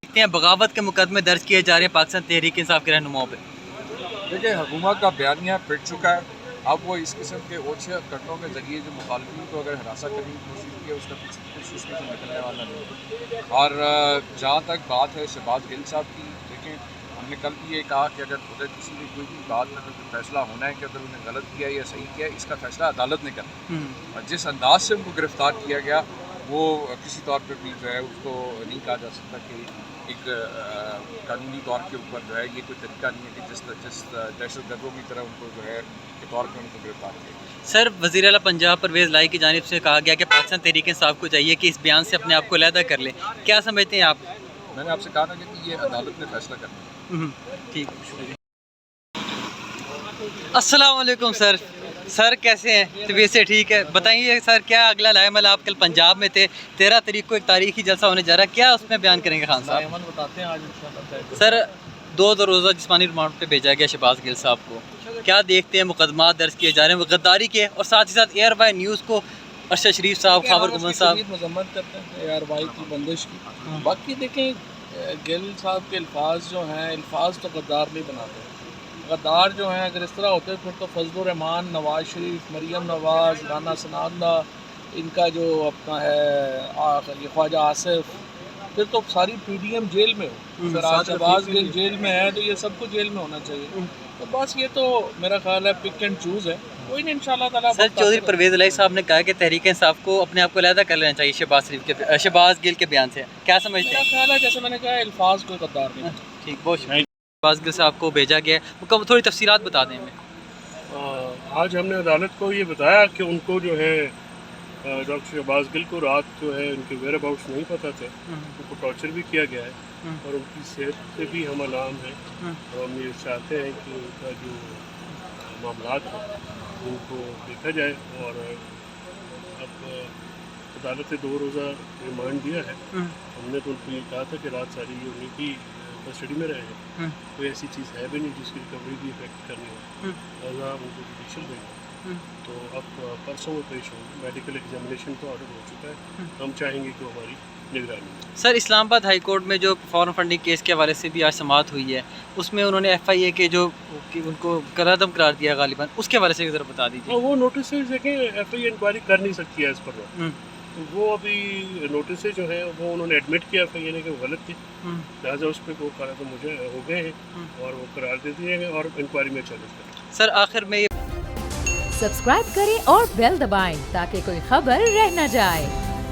देखते हैं बगावत के मुकदमे दर्ज किए जा रहे हैं पाकिस्तान तहरीक इंसाफ के रहनुमाओं पे। देखिए, हुकूमत का बयानिया फिट चुका है। अब वो इस किस्म के ओछे कटनों के ज़रिए जो मुखालफिन को अगर हरासा करने की कोशिश की है, उसका कुछ इसमें से निकलने वाला नहीं। और जहाँ तक बात है शहबाज गिल साहब की, देखिए हमने कल भी ये कहा कि अगर उधर किसी भी कोई भी बात में कोई फैसला होना है कि अगर उन्हें गलत किया या सही किया, इसका फैसला अदालत ने करना। और जिस अंदाज से उनको गिरफ़्तार किया गया, वो किसी तौर पर भी जो है उसको नहीं कहा जा सकता कि एक कानूनी तौर के ऊपर जो है ये कोई तरीका नहीं है कि जिस दहशतगर्दों की तरह उनको जो है के तौर पर उनको गिरफ्तार किया। सर, वज़ीर आला पंजाब परवेज़ लाई की जानिब से कहा गया कि पाकिस्तान तहरीक इंसाफ को चाहिए कि इस बयान से अपने आप को अलहदा कर ले, क्या समझते हैं आप? मैंने आपसे कहा था कि ये अदालत ने फैसला करना है। ठीक, शुक्रिया। अस्सलाम वालेकुम सर। सर कैसे हैं? तबीयत से ठीक है? बताइए सर, क्या अगला लाएमल? आप कल पंजाब में थे, 13 तारीख को एक तारीखी जलसा होने जा रहा है, क्या उसमें बयान करेंगे खान साहब? बताते हैं आज इंशाल्लाह। सर, 2 रोज़ा जिस्मानी रिमांड पे भेजा गया शहबाज गिल साहब को, क्या देखते हैं मुकदमा दर्ज किए जा रहे हैं गद्दारी के, और साथ ही साथ एयर बाय न्यूज़ को अरशद शरीफ साहब, खबर गुमन साहब मजम्मत करते हैं एयर बाई की बंदिश की। बाकी देखें, गिल साहब के अल्फाज जो हैं, अल्फाज तो गद्दार नहीं बनाते। गद्दार जो हैं अगर इस तरह होते फिर तो फजलुर रहमान, नवाज शरीफ, मरियम नवाज, राना सनाउल्लाह, इनका जो अपना है ये ख्वाजा आसिफ, फिर तो सारी PDM जेल में हो। फिर आज शहबाज गिल जेल में है तो ये सबको जेल में होना चाहिए। तो बस ये तो मेरा ख्याल है पिक एंड चूज़ है, कोई नहीं इंशाल्लाह ताला। सर, चौधरी परवेज़ इलाही साहब ने कहा कि तहरीक इंसाफ को अपने आप को अलहदा कर लेना चाहिए शहबाज गिल के बयान से, क्या समझते मेरा हैं? ख्याल है जैसे मैंने कहा अल्फाज कोई गद्दार नहीं। ठीक, बहुत शुक्रिया। शहबाज गिल साहब को भेजा गया है, थोड़ी तफसीलात बता दें हमें। आज हमने अदालत को ये बताया कि उनको जो है डॉक्टर शहबाज गिल को रात जो है उनके वेयर अबाउट्स नहीं पता थे, उनको टॉर्चर भी किया गया है और उनकी सेहत से भी हम अलाम हैं। और हम ये चाहते हैं कि उनका जो मामलात हैं उनको देखा जाए। और अब अदालत ने 2 रोज़ा रिमांड दिया है। हमने तो उनको ये कहा था कि रात सारी उन्हीं की कस्टडी में रहे हैं, कोई ऐसी चीज़ है भी नहीं जिसकी रिकवरी भी इफेक्ट करनी हो, लिहाजा उनको जुडिशल देंगे। तो अब परसों में पेश होंगे, मेडिकल एग्जामिनेशन तो ऑर्डर हो चुका है, हम चाहेंगे कि हमारी निगरानी। सर, इस्लामाबाद हाई कोर्ट में जो फॉरेन फंडिंग केस के हवाले से भी आज समाअत हुई है, उसमें उन्होंने FIA के जो कि उनको करारदम करार दिया गालिबन, उसके हवाले से ज़रा बता दीजिए। वो नोटिस देखें, FIA इंक्वायरी कर नहीं सकती है इस पर, तो वो अभी नोटिस जो है वो उन्होंने एडमिट किया FIA ने कि वो गलत थी, लिहाजा उस पर वो करारदम मुझे हो गए हैं और वो करार दे दिए गए और इंक्वायरी में चैलेंज करें। सर, आखिर में सब्सक्राइब करें और बेल दबाएं ताकि कोई खबर रह न जाए।